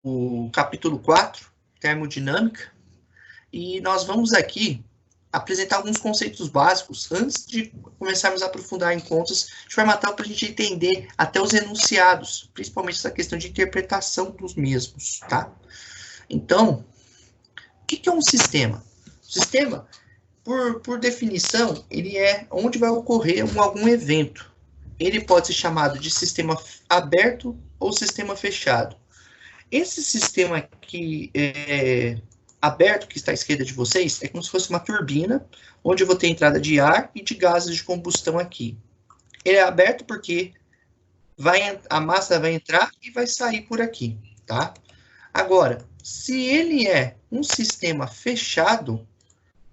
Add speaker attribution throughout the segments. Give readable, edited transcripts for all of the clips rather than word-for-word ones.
Speaker 1: o capítulo 4, termodinâmica, e nós vamos aqui apresentar alguns conceitos básicos antes de começarmos a aprofundar em contas, de forma tal para a gente entender até os enunciados, principalmente essa questão de interpretação dos mesmos, tá? Então, o que é um sistema? O sistema, por definição, ele é onde vai ocorrer algum evento. Ele pode ser chamado de sistema aberto ou sistema fechado. Esse sistema aqui aberto, que está à esquerda de vocês, é como se fosse uma turbina, onde eu vou ter entrada de ar e de gases de combustão aqui. Ele é aberto porque a massa vai entrar e vai sair por aqui, tá? Agora, se ele é um sistema fechado,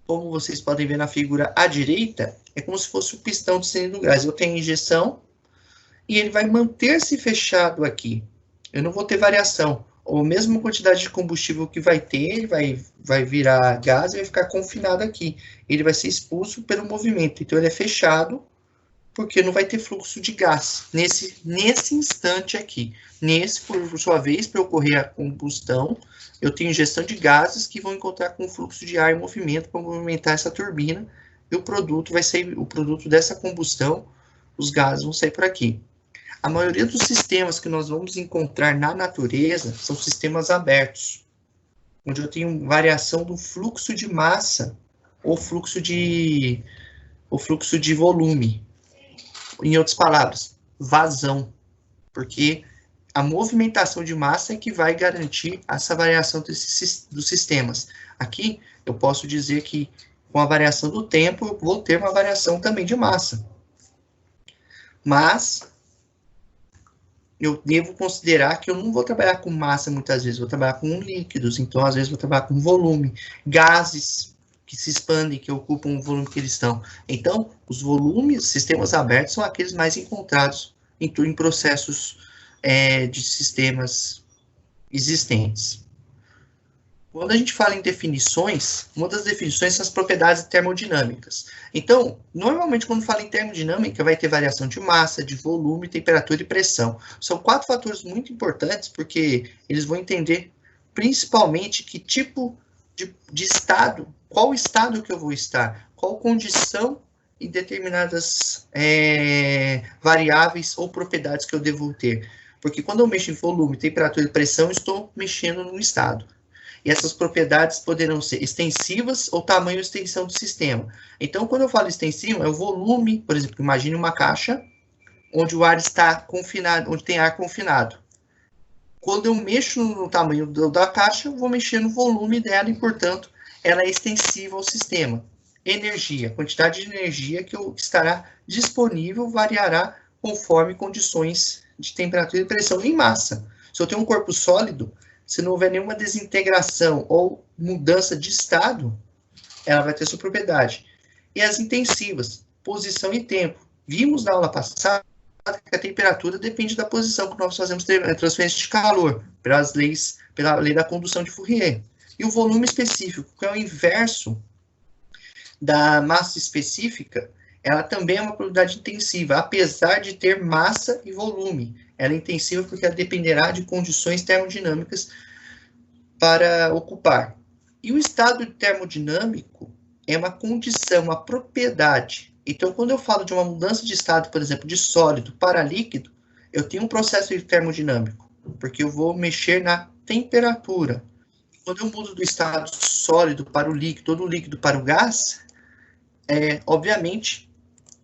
Speaker 1: como vocês podem ver na figura à direita, é como se fosse o pistão de cilindro gás. Eu tenho injeção e ele vai manter-se fechado aqui. Eu não vou ter variação. Ou a mesma quantidade de combustível que vai ter, ele vai virar gás e vai ficar confinado aqui. Ele vai ser expulso pelo movimento. Então, ele é fechado porque não vai ter fluxo de gás nesse instante aqui. Nesse, por sua vez, para ocorrer a combustão, eu tenho injeção de gases que vão encontrar com o fluxo de ar em movimento para movimentar essa turbina, e o produto vai ser o produto dessa combustão, os gases vão sair por aqui. A maioria dos sistemas que nós vamos encontrar na natureza são sistemas abertos, onde eu tenho variação do fluxo de massa ou fluxo de volume. Em outras palavras, vazão, porque a movimentação de massa é que vai garantir essa variação dos sistemas. Aqui, eu posso dizer que com a variação do tempo, eu vou ter uma variação também de massa. Mas eu devo considerar que eu não vou trabalhar com massa muitas vezes, vou trabalhar com líquidos, então às vezes vou trabalhar com volume, gases que se expandem, que ocupam o volume que eles estão. Então, os volumes, sistemas abertos, são aqueles mais encontrados em processos de sistemas existentes. Quando a gente fala em definições, uma das definições são as propriedades termodinâmicas. Então, normalmente, quando fala em termodinâmica, vai ter variação de massa, de volume, temperatura e pressão. São 4 fatores muito importantes, porque eles vão entender, principalmente, que tipo de estado, qual estado que eu vou estar, qual condição e determinadas variáveis ou propriedades que eu devo ter. Porque quando eu mexo em volume, temperatura e pressão, eu estou mexendo no estado. E essas propriedades poderão ser extensivas ou tamanho e extensão do sistema. Então, quando eu falo extensivo, é o volume, por exemplo, imagine uma caixa onde o ar está confinado, onde tem ar confinado. Quando eu mexo no tamanho da caixa, eu vou mexer no volume dela e, portanto, ela é extensiva ao sistema. Energia, quantidade de energia que estará disponível variará conforme condições de temperatura e pressão em massa. Se eu tenho um corpo sólido, se não houver nenhuma desintegração ou mudança de estado, ela vai ter sua propriedade. E as intensivas, posição e tempo. Vimos na aula passada que a temperatura depende da posição que nós fazemos transferência de calor, pela lei da condução de Fourier. E o volume específico, que é o inverso da massa específica, ela também é uma propriedade intensiva, apesar de ter massa e volume. Ela é intensiva porque ela dependerá de condições termodinâmicas para ocupar. E o estado termodinâmico é uma condição, uma propriedade. Então, quando eu falo de uma mudança de estado, por exemplo, de sólido para líquido, eu tenho um processo termodinâmico, porque eu vou mexer na temperatura. Quando eu mudo do estado sólido para o líquido, ou do líquido para o gás, obviamente,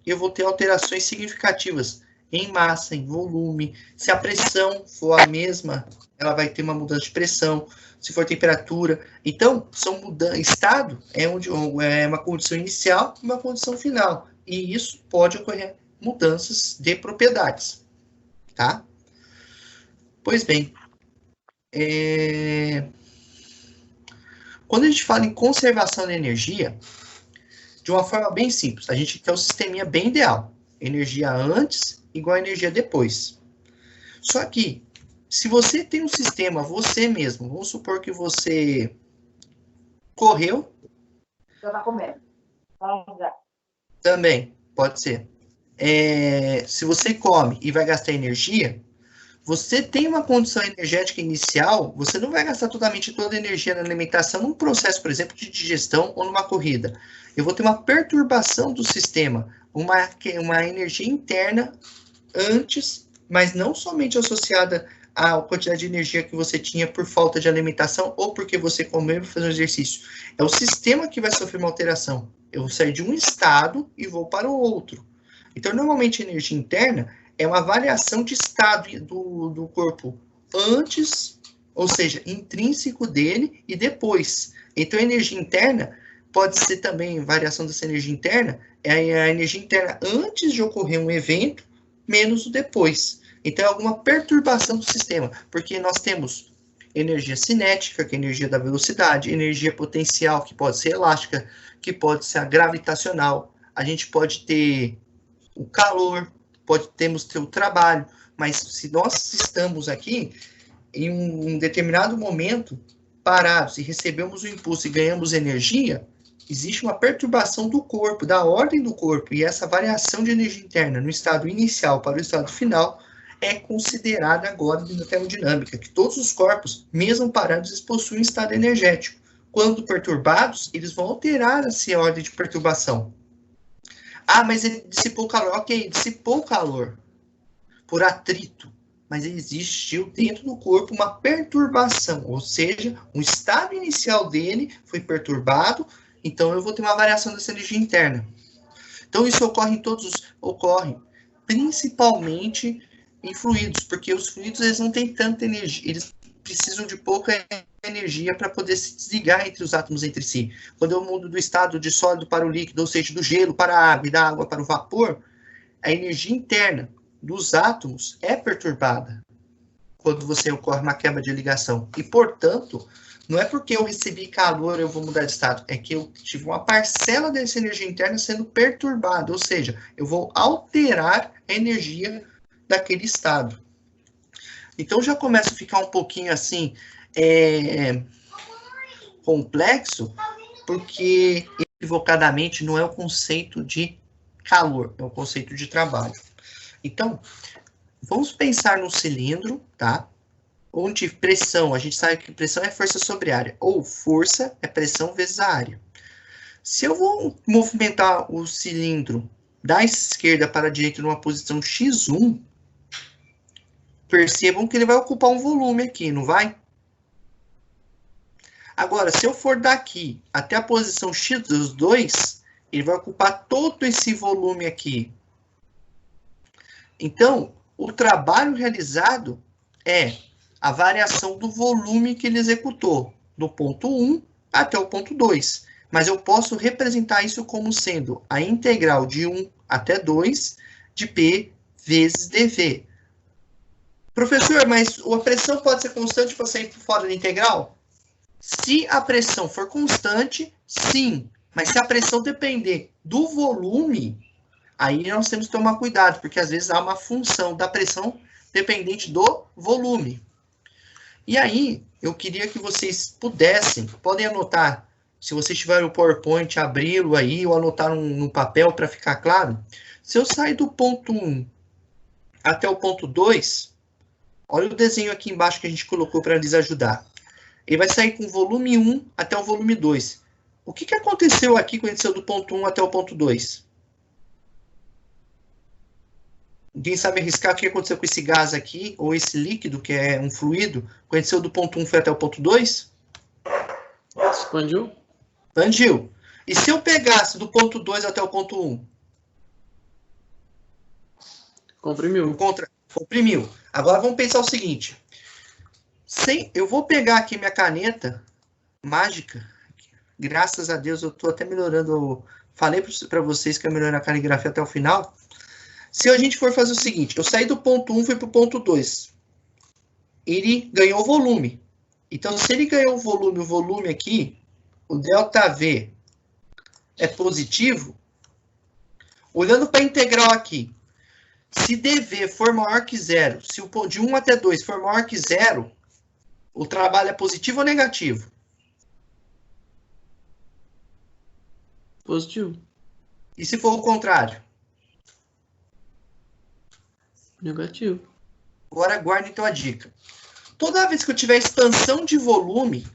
Speaker 1: eu vou ter alterações significativas em massa, em volume. Se a pressão for a mesma, ela vai ter uma mudança de pressão. Se for temperatura. Então, estado é uma condição inicial e uma condição final. E isso pode ocorrer mudanças de propriedades. Tá? Pois bem, quando a gente fala em conservação de energia, de uma forma bem simples, a gente quer o sisteminha bem ideal. Energia antes igual a energia depois. Só que, se você tem um sistema, você mesmo, vamos supor que você correu.
Speaker 2: Já está comendo.
Speaker 1: Também, pode ser. Se você come e vai gastar energia, Você tem uma condição energética inicial, você não vai gastar toda a energia na alimentação num processo, por exemplo, de digestão ou numa corrida. Eu vou ter uma perturbação do sistema, uma energia interna antes, mas não somente associada à quantidade de energia que você tinha por falta de alimentação ou porque você comeu e fez um exercício. É o sistema que vai sofrer uma alteração. Eu vou sair de um estado e vou para o outro. Então, normalmente, a energia interna é uma variação de estado do corpo antes, ou seja, intrínseco dele e depois. Então, a energia interna pode ser também, variação dessa energia interna, é a energia interna antes de ocorrer um evento, menos o depois. Então, é alguma perturbação do sistema, porque nós temos energia cinética, que é a energia da velocidade, energia potencial, que pode ser elástica, que pode ser a gravitacional, a gente pode ter o calor, temos ter o trabalho, mas se nós estamos aqui em um determinado momento parados e recebemos o impulso e ganhamos energia, existe uma perturbação do corpo, da ordem do corpo, e essa variação de energia interna no estado inicial para o estado final é considerada agora na termodinâmica, que todos os corpos, mesmo parados, eles possuem estado energético. Quando perturbados, eles vão alterar essa ordem de perturbação. Ah, mas ele dissipou o calor. Ok, dissipou o calor por atrito, mas existiu dentro do corpo uma perturbação, ou seja, um estado inicial dele foi perturbado, então eu vou ter uma variação dessa energia interna. Então isso ocorre principalmente em fluidos, porque os fluidos eles não têm tanta energia, eles precisam de pouca energia para poder se desligar entre os átomos entre si. Quando eu mudo do estado de sólido para o líquido, ou seja, do gelo para a água e da água para o vapor, a energia interna dos átomos é perturbada quando você ocorre uma quebra de ligação. E, portanto, não é porque eu recebi calor eu vou mudar de estado, é que eu tive uma parcela dessa energia interna sendo perturbada, ou seja, eu vou alterar a energia daquele estado. Então já começa a ficar um pouquinho assim complexo, porque equivocadamente não é o conceito de calor, é o conceito de trabalho. Então, vamos pensar no cilindro, tá? Onde pressão, a gente sabe que pressão é força sobre área, ou força é pressão vezes a área. Se eu vou movimentar o cilindro da esquerda para a direita numa posição x1, percebam que ele vai ocupar um volume aqui, não vai? Agora, se eu for daqui até a posição x2, ele vai ocupar todo esse volume aqui. Então, o trabalho realizado é a variação do volume que ele executou, do ponto 1 até o ponto 2. Mas eu posso representar isso como sendo a integral de 1 até 2 de P vezes dV. Professor, mas a pressão pode ser constante para sair fora da integral? Se a pressão for constante, sim. Mas se a pressão depender do volume, aí nós temos que tomar cuidado, porque às vezes há uma função da pressão dependente do volume. E aí, eu queria que vocês podem anotar, se vocês tiverem o PowerPoint, abri-lo aí, ou anotar no papel para ficar claro. Se eu sair do ponto 1 até o ponto 2, olha o desenho aqui embaixo que a gente colocou para lhes ajudar. Ele vai sair com o volume 1 até o volume 2. O que aconteceu aqui quando ele saiu do ponto 1 até o ponto 2? Ninguém sabe arriscar o que aconteceu com esse gás aqui, ou esse líquido, que é um fluido, quando ele saiu do ponto 1 foi até o ponto 2?
Speaker 3: Expandiu?
Speaker 1: Expandiu. E se eu pegasse do ponto 2 até o ponto 1?
Speaker 3: Comprimiu.
Speaker 1: Comprimiu. Agora vamos pensar o seguinte. Eu vou pegar aqui minha caneta mágica. Graças a Deus eu estou até melhorando. Falei para vocês que eu melhorei a caligrafia até o final. Se a gente for fazer o seguinte, eu saí do ponto 1 e fui para o ponto 2. Ele ganhou volume. Então, se ele ganhou o volume aqui, o ΔV é positivo. Olhando para a integral aqui, se dV for maior que zero, se o de 1 até 2 for maior que zero, o trabalho é positivo ou negativo?
Speaker 3: Positivo.
Speaker 1: E se for o contrário?
Speaker 3: Negativo.
Speaker 1: Agora guarde então a dica. Toda vez que eu tiver expansão de volume,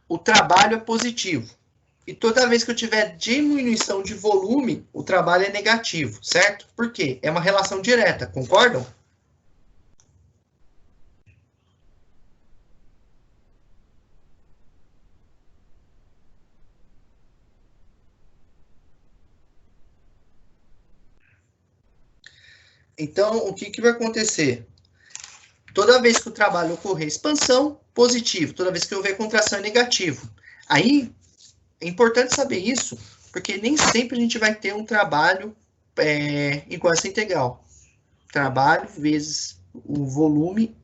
Speaker 1: o trabalho é positivo. E toda vez que eu tiver diminuição de volume, o trabalho é negativo, certo? Por quê? É uma relação direta, concordam? Então, o que vai acontecer? Toda vez que o trabalho ocorrer expansão, positivo. Toda vez que houver contração, é negativo. Aí, é importante saber isso, porque nem sempre a gente vai ter um trabalho igual a essa integral. Trabalho vezes o volume,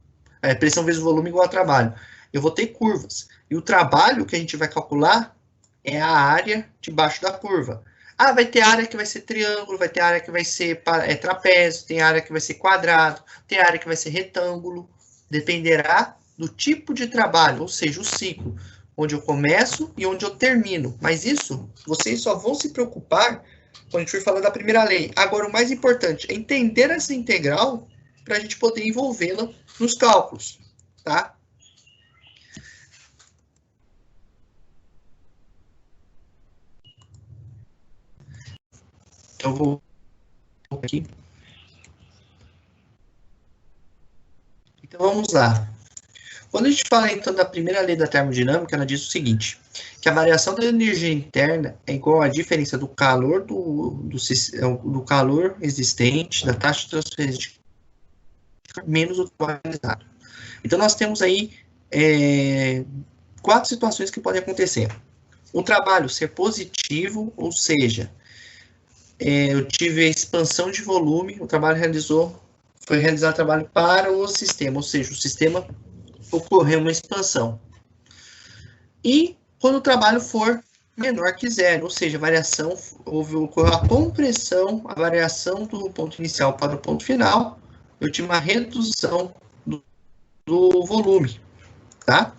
Speaker 1: pressão vezes o volume igual a trabalho. Eu vou ter curvas. E o trabalho que a gente vai calcular é a área debaixo da curva. Ah, vai ter área que vai ser triângulo, vai ter área que vai ser trapézio, tem área que vai ser quadrado, tem área que vai ser retângulo. Dependerá do tipo de trabalho, ou seja, o ciclo, onde eu começo e onde eu termino. Mas isso, vocês só vão se preocupar quando a gente for falar da primeira lei. Agora, o mais importante é entender essa integral para a gente poder envolvê-la nos cálculos, tá? Então, eu vou aqui. Então, vamos lá. Quando a gente fala, então, da primeira lei da termodinâmica, ela diz o seguinte, que a variação da energia interna é igual à diferença do calor do calor existente, da taxa de transferência menos o trabalho realizado. Então, nós temos aí 4 situações que podem acontecer. O trabalho ser positivo, ou seja, eu tive a expansão de volume, o trabalho foi realizar trabalho para o sistema, ou seja, o sistema ocorreu uma expansão. E quando o trabalho for menor que zero, ou seja, ocorreu a compressão, a variação do ponto inicial para o ponto final, eu tive uma redução do volume, tá?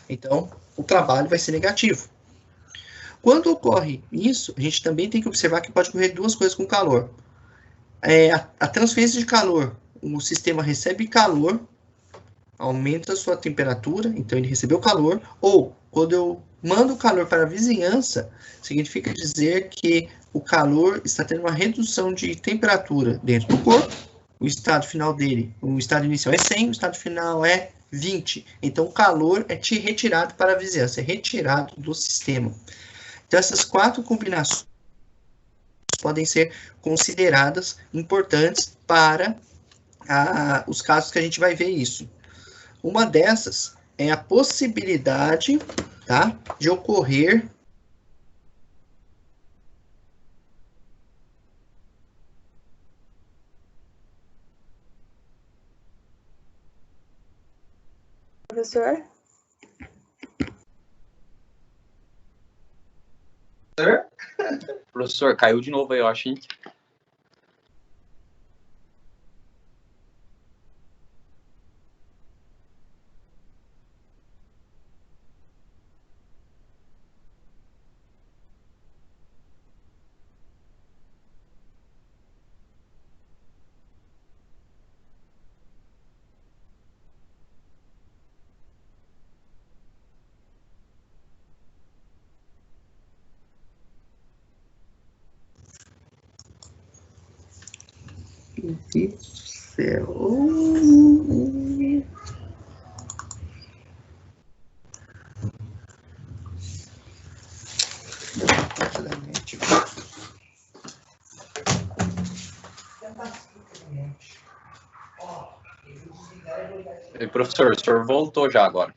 Speaker 1: Então, o trabalho vai ser negativo. Quando ocorre isso, a gente também tem que observar que pode ocorrer duas coisas com o calor. A transferência de calor, o sistema recebe calor, aumenta a sua temperatura, então ele recebeu calor, ou quando eu mando o calor para a vizinhança, significa dizer que o calor está tendo uma redução de temperatura dentro do corpo, o estado final dele, o estado inicial é 100, o estado final é 20. Então, o calor é retirado para a vizinhança, é retirado do sistema. Então, essas 4 combinações podem ser consideradas importantes para os casos que a gente vai ver isso. Uma dessas é a possibilidade, tá, de ocorrer
Speaker 2: Professor?
Speaker 4: Professor, caiu de novo aí, eu acho, hein?
Speaker 1: Meu Deus do céu.
Speaker 4: E, professor, o senhor voltou já agora.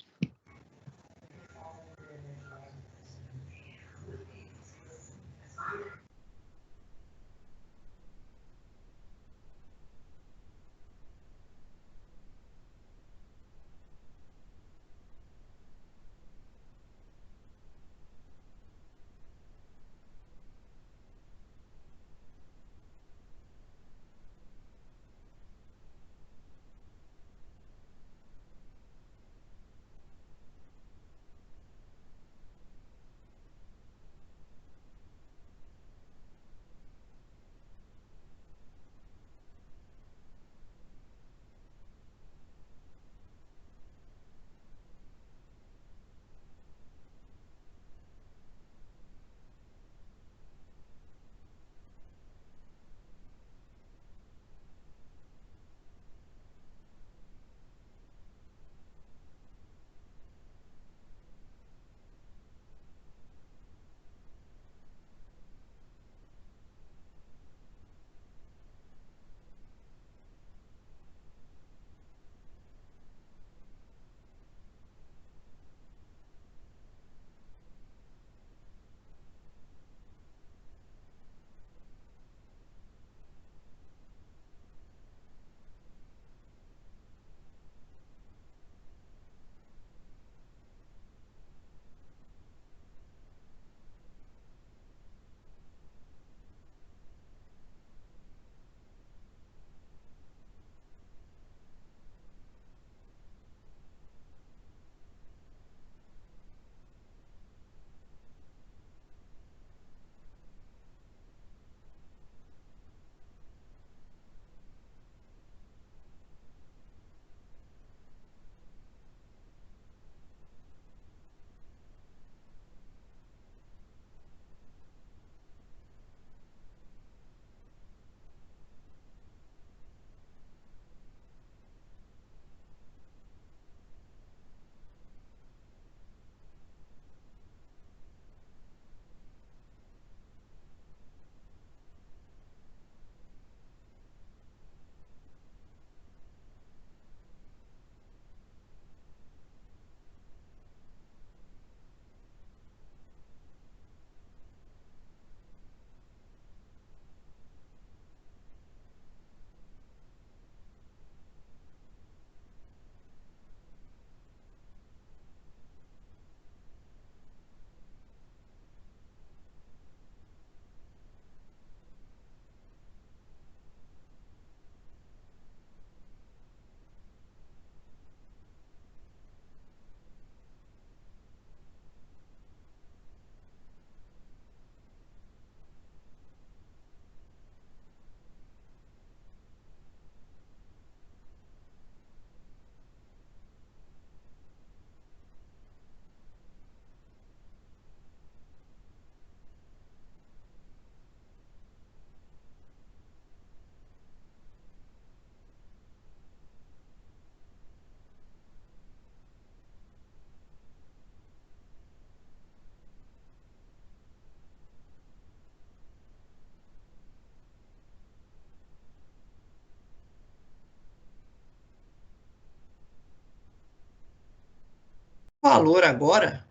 Speaker 1: valor agora,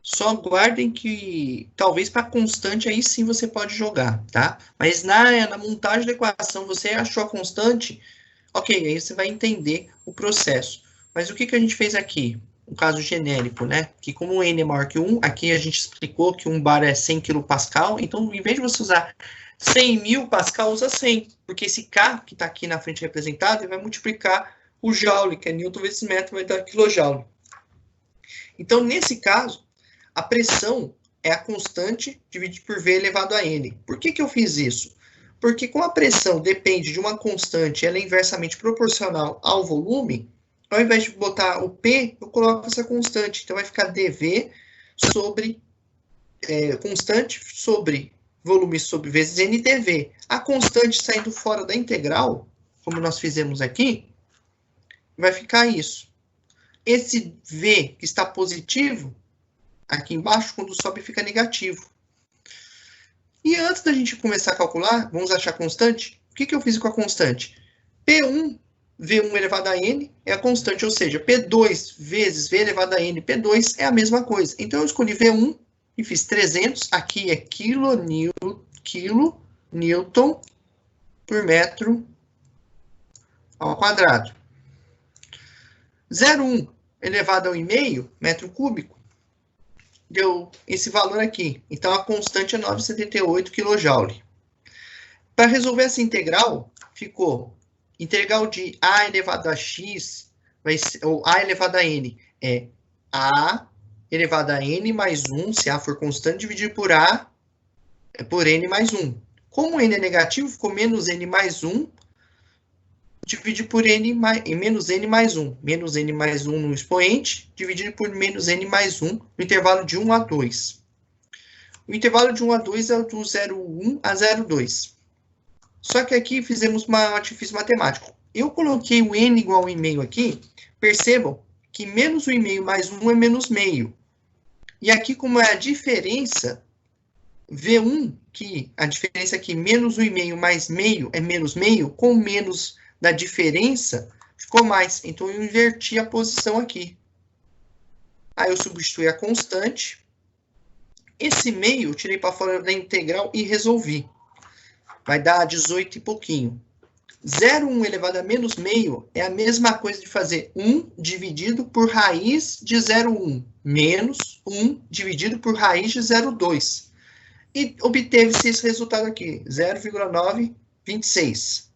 Speaker 1: só guardem que talvez para constante aí sim você pode jogar, tá? Mas na montagem da equação você achou a constante, ok, aí você vai entender o processo. Mas o que que a gente fez aqui? Um caso genérico, né? Que como o N é maior que 1, aqui a gente explicou que 1 bar é 100 kPa, então em vez de você usar 100.000 Pascal, usa 100, porque esse K que está aqui na frente representado, ele vai multiplicar o Joule, que é Newton vezes metro, vai dar quilojoule. Então, nesse caso, a pressão é a constante dividido por V elevado a N. Por que que eu fiz isso? Porque como a pressão depende de uma constante, ela é inversamente proporcional ao volume, ao invés de botar o P, eu coloco essa constante. Então, vai ficar dV sobre constante sobre volume sobre vezes N dV. A constante saindo fora da integral, como nós fizemos aqui, vai ficar isso. Esse V que está positivo, aqui embaixo, quando sobe, fica negativo. E antes da gente começar a calcular, vamos achar a constante? O que que eu fiz com a constante? P1, V1 elevado a N é a constante, ou seja, P2 vezes V elevado a N, P2 é a mesma coisa. Então, eu escolhi V1 e fiz 300, aqui é quilonewton por metro ao quadrado. 0,1 elevado ao 1,5 metro cúbico, deu esse valor aqui. Então, a constante é 9,78 kJ. Para resolver essa integral, ficou integral de a elevado a x, ou a elevado a n, é a elevado a n mais 1, se a for constante, dividido por a por n mais 1. Como n é negativo, ficou menos n mais 1, dividido por menos n mais 1. Menos n mais 1 no expoente, dividido por menos n mais 1 no intervalo de 1 a 2. O intervalo de 1 a 2 é o do 0,1 a 0,2. Só que aqui fizemos um artifício matemático. Eu coloquei o n igual a 1,5 aqui. Percebam que menos 1,5 mais 1 é menos meio. E aqui, como é a diferença, V1, que a diferença aqui, menos 1,5 mais meio é menos meio, com menos da diferença, ficou mais. Então, eu inverti a posição aqui. Aí, eu substituí a constante. Esse meio, eu tirei para fora da integral e resolvi. Vai dar 18 e pouquinho. 0,1 elevado a menos meio é a mesma coisa de fazer 1 dividido por raiz de 0,1 menos 1 dividido por raiz de 0,2. E obteve-se esse resultado aqui, 0,926.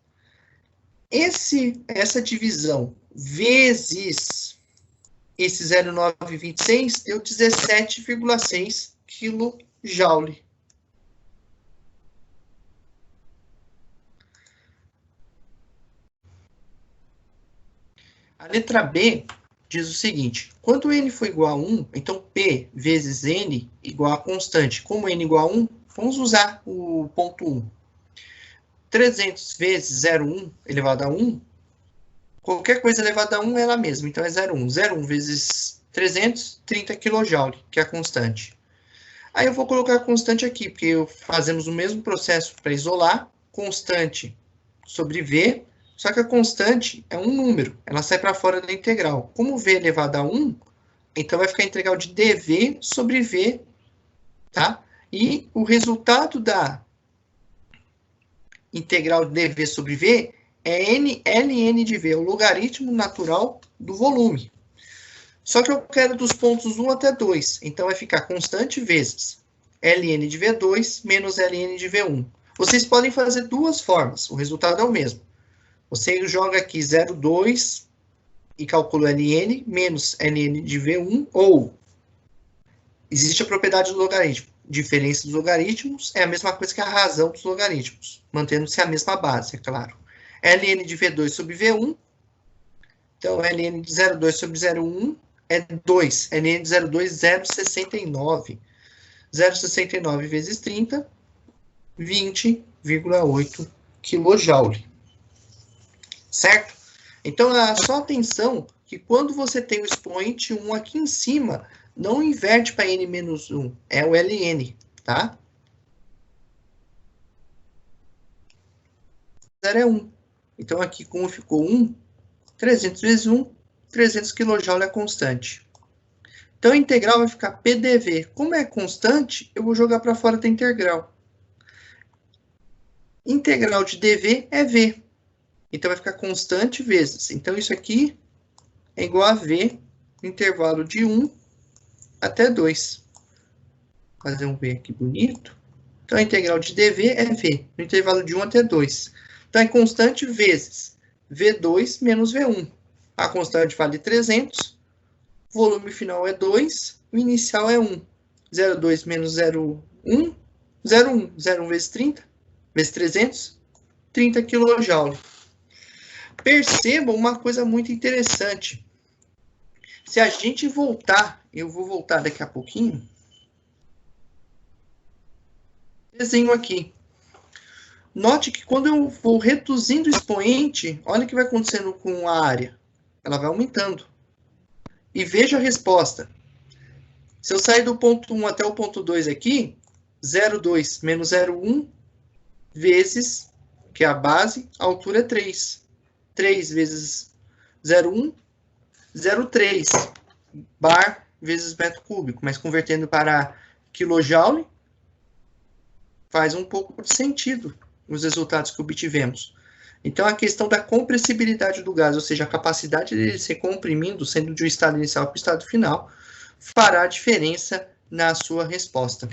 Speaker 1: Essa divisão vezes esse 0,926 deu 17,6 kJ. A letra B diz o seguinte: quando n for igual a 1, então P vezes n igual a constante. Como n igual a 1, vamos usar o ponto 1. 300 vezes 0,1 elevado a 1, qualquer coisa elevada a 1 é ela mesma, então é 0,1. 0,1 vezes 300, 30 kJ, que é a constante. Aí eu vou colocar a constante aqui, porque fazemos o mesmo processo para isolar, constante sobre V, só que a constante é um número, ela sai para fora da integral. Como V elevado a 1, então vai ficar a integral de dV sobre V, tá? E o resultado da integral de dV sobre V é ln de V, o logaritmo natural do volume. Só que eu quero dos pontos 1 até 2, então vai ficar constante vezes ln de V2 menos ln de V1. Vocês podem fazer duas formas, o resultado é o mesmo. Você joga aqui 0,2 e calcula ln menos ln de V1, ou existe a propriedade do logaritmo. Diferença dos logaritmos é a mesma coisa que a razão dos logaritmos, mantendo-se a mesma base, é claro. ln de V2 sobre V1, então ln de 0,2 sobre 0,1 é 2. ln de 0,2, 0,69. 0,69 vezes 30, 20,8 kJ. Certo? Então, só atenção que quando você tem o expoente 1 aqui em cima, não inverte para n menos 1, é o ln, tá? 0 é 1. Então, aqui, como ficou 1, 300 vezes 1, 300 kJ é constante. Então, a integral vai ficar PDV. Como é constante, eu vou jogar para fora da integral. Integral de dV é V. Então, vai ficar constante vezes. Então, isso aqui é igual a V, intervalo de 1 até 2. Vou fazer um V aqui bonito. Então, a integral de dV é V, no intervalo de 1 até 2. Então, é constante vezes V2 menos V1. A constante vale 300, o volume final é 2, o inicial é 1. 0,2 menos 0,1, 0,1. 0,1 vezes 30, vezes 300, 30 kJ. Percebam uma coisa muito interessante. Se a gente voltar, eu vou voltar daqui a pouquinho, desenho aqui. Note que quando eu vou reduzindo o expoente, olha o que vai acontecendo com a área. Ela vai aumentando. E veja a resposta. Se eu sair do ponto 1 até o ponto 2 aqui, 0,2 menos 0,1 vezes, que é a base, a altura é 3. 3 vezes 0,1, 0,3 bar vezes metro cúbico. Mas convertendo para quilojoule, faz um pouco de sentido os resultados que obtivemos. Então, a questão da compressibilidade do gás, ou seja, a capacidade dele ser comprimido, sendo de um estado inicial para o estado final, fará diferença na sua resposta.